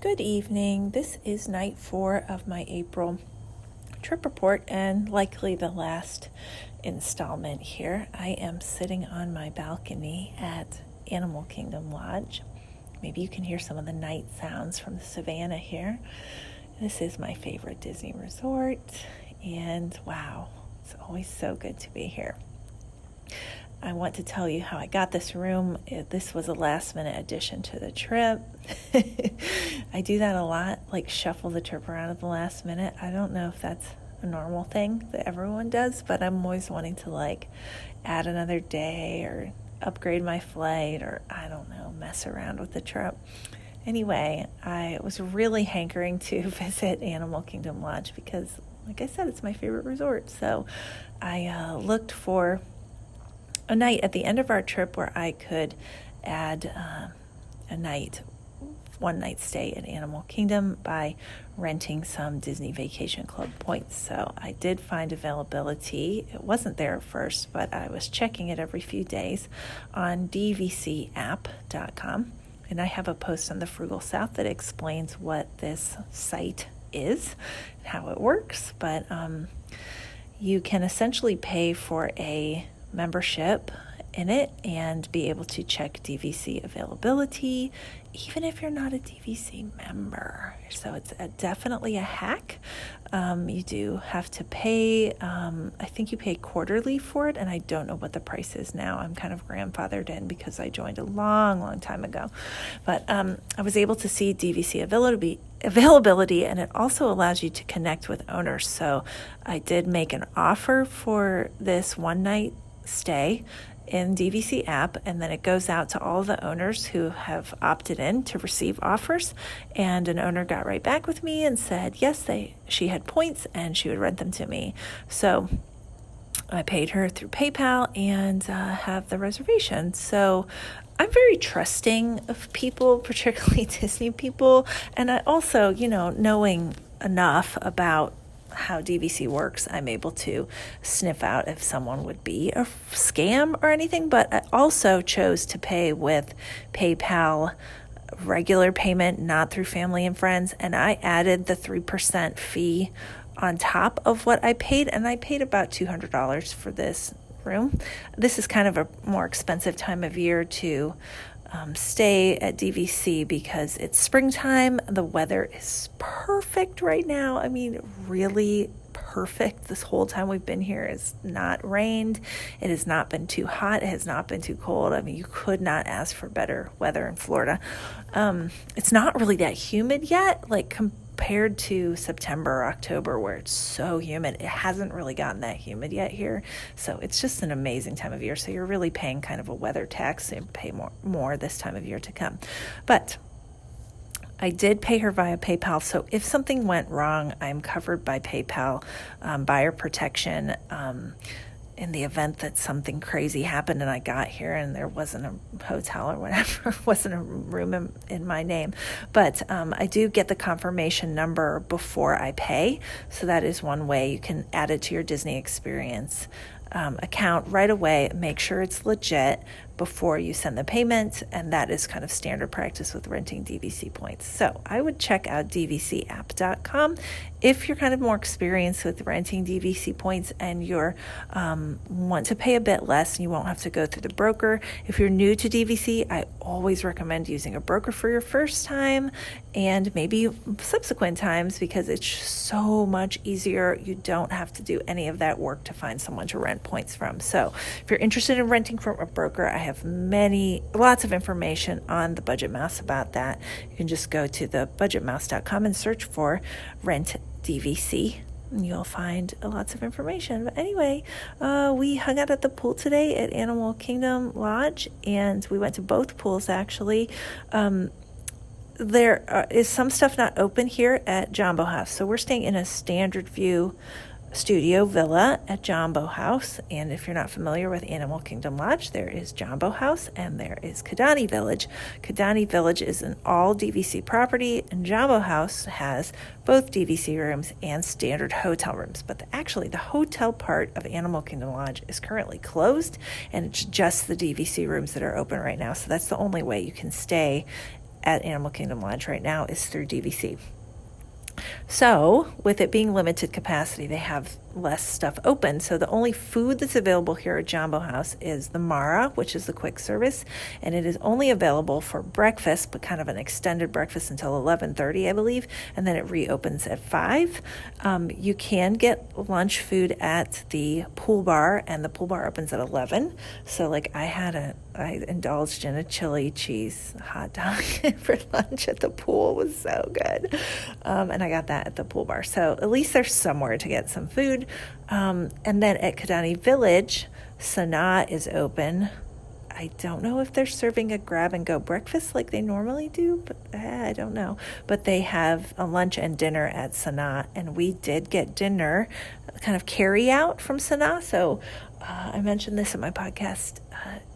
Good evening. This is night 4 of my April trip report and likely the last installment here. I am sitting on my balcony at Animal Kingdom Lodge. Maybe you can hear some of the night sounds from the savannah here. This is my favorite Disney resort, and wow, it's always so good to be here. I want to tell you how I got this room. This was a last-minute addition to the trip. I do that a lot, like shuffle the trip around at the last minute. I don't know if that's a normal thing that everyone does, but I'm always wanting to add another day or upgrade my flight or, I don't know, mess around with the trip. Anyway, I was really hankering to visit Animal Kingdom Lodge because, like I said, it's my favorite resort. So I looked for a night at the end of our trip where I could add one night stay at Animal Kingdom by renting some Disney Vacation Club points. So I did find availability. It wasn't there at first, but I was checking it every few days on dvcapp.com. And I have a post on the Frugal South that explains what this site is and how it works. But you can essentially pay for a membership in it and be able to check DVC availability, even if you're not a DVC member. So it's definitely a hack. You do have to pay, I think you pay quarterly for it, and I don't know what the price is now. I'm kind of grandfathered in because I joined a long time ago. But I was able to see DVC availability, and it also allows you to connect with owners. So I did make an offer for this one night stay in DVC app, and then it goes out to all the owners who have opted in to receive offers. And an owner got right back with me and said yes, she had points and she would rent them to me. So I paid her through PayPal and have the reservation. So I'm very trusting of people, particularly Disney people, and I also, knowing enough about how DVC works, I'm able to sniff out if someone would be a scam or anything. But I also chose to pay with PayPal regular payment, not through family and friends, and I added the 3% fee on top of what I paid, and I paid about $200 for this room. This is kind of a more expensive time of year to stay at DVC because it's springtime. The weather is perfect right now. I mean, really perfect. This whole time we've been here, it's not rained. It has not been too hot. It has not been too cold. I mean, you could not ask for better weather in Florida. It's not really that humid yet, compared to September or October where it's so humid. It hasn't really gotten that humid yet here. So it's just an amazing time of year. So you're really paying kind of a weather tax and pay more this time of year to come. But I did pay her via PayPal. So if something went wrong, I'm covered by PayPal, buyer protection, in the event that something crazy happened and I got here and there wasn't a hotel or whatever, wasn't a room in my name. But I do get the confirmation number before I pay. So that is one way you can add it to your Disney Experience account right away. Make sure it's legit before you send the payment, and that is kind of standard practice with renting DVC points. So I would check out dvcapp.com if you're kind of more experienced with renting DVC points and you're want to pay a bit less and you won't have to go through the broker. If you're new to DVC, I always recommend using a broker for your first time and maybe subsequent times because it's so much easier. You don't have to do any of that work to find someone to rent points from. So if you're interested in renting from a broker, I have lots of information on the Budget Mouse about that. You can just go to the budgetmouse.com and search for rent DVC, and you'll find lots of information. But anyway, we hung out at the pool today at Animal Kingdom Lodge, and we went to both pools actually. There is some stuff not open here at Jambo House, so we're staying in a standard view studio villa at Jambo House. And if you're not familiar with Animal Kingdom Lodge, there is Jambo House and there is Kidani Village. Kidani Village is an all DVC property, and Jambo House has both DVC rooms and standard hotel rooms. But actually, the hotel part of Animal Kingdom Lodge is currently closed, and it's just the DVC rooms that are open right now. So that's the only way you can stay at Animal Kingdom Lodge right now is through DVC. So with it being limited capacity, they have less stuff open. So the only food that's available here at Jambo House is the Mara, which is the quick service, and it is only available for breakfast, but kind of an extended breakfast until 11:30, I believe, and then it reopens at 5. You can get lunch food at the pool bar, and the pool bar opens at 11. So like I indulged in a chili cheese hot dog for lunch at the pool. It was so good. And I got that at the pool bar. So at least there's somewhere to get some food. And then at Kidani Village, Sanaa is open. I don't know if they're serving a grab-and-go breakfast like they normally do, but I don't know. But they have a lunch and dinner at Sanaa, and we did get dinner, kind of carry out from Sanaa. So I mentioned this in my podcast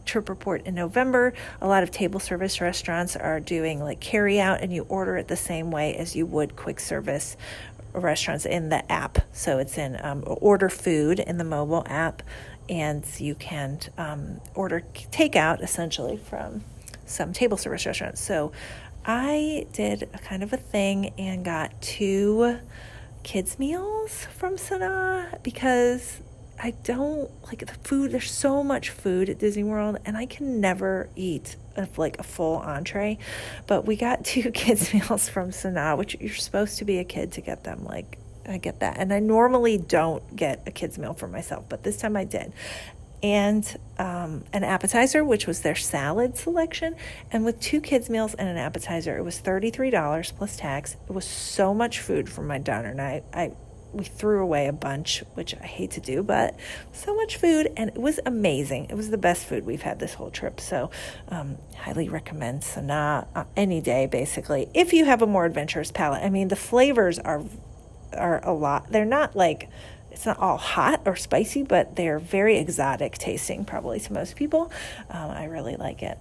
trip report in November. A lot of table service restaurants are doing like carry out, and you order it the same way as you would quick service restaurants in the app. So it's in order food in the mobile app, and you can order takeout essentially from some table service restaurants. So I did a kind of a thing and got 2 kids meals from Sanaa because I don't like the food. There's so much food at Disney World, and I can never eat a full entree. But we got 2 kids meals from Sanaa, which you're supposed to be a kid to get them. Like, I get that. And I normally don't get a kids meal for myself, but this time I did. And an appetizer, which was their salad selection. And with 2 kids meals and an appetizer, it was $33 plus tax. It was so much food for my daughter and I we threw away a bunch, which I hate to do, but so much food, and it was amazing. It was the best food we've had this whole trip. So highly recommend Sanaa any day, basically, if you have a more adventurous palate. I mean, the flavors are a lot. They're not like, it's not all hot or spicy, but they're very exotic tasting probably to most people. I really like it.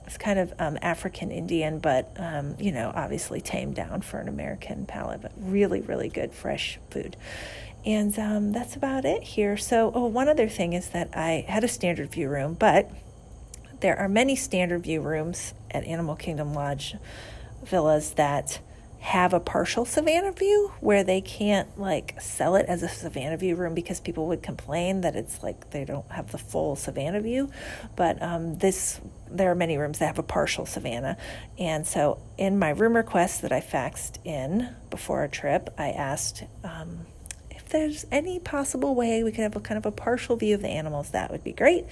It's kind of African Indian, but, obviously tamed down for an American palate, but really, really good fresh food. And that's about it here. So, one other thing is that I had a standard view room, but there are many standard view rooms at Animal Kingdom Lodge villas that have a partial Savannah view where they can't sell it as a Savannah view room because people would complain that it's like they don't have the full Savannah view. But there are many rooms that have a partial Savannah. And so in my room request that I faxed in before our trip, I asked if there's any possible way we could have a kind of a partial view of the animals. That would be great.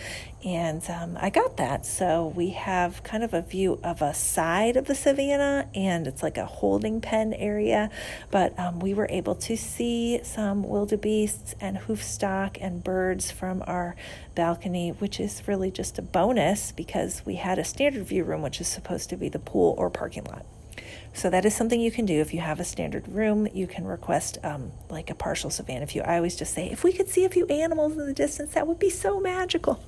And I got that. So we have kind of a view of a side of the Savannah, and it's like a holding pen area. But we were able to see some wildebeests and hoofstock and birds from our balcony, which is really just a bonus because we had a standard view room, which is supposed to be the pool or parking lot. So that is something you can do. If you have a standard room, you can request a partial Savannah view. I always just say, if we could see a few animals in the distance, that would be so magical.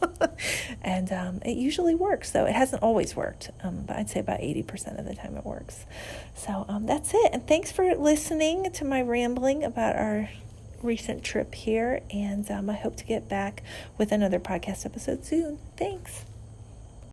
And it usually works, though. It hasn't always worked, but I'd say about 80% of the time it works. So that's it. And thanks for listening to my rambling about our recent trip here. And I hope to get back with another podcast episode soon. Thanks.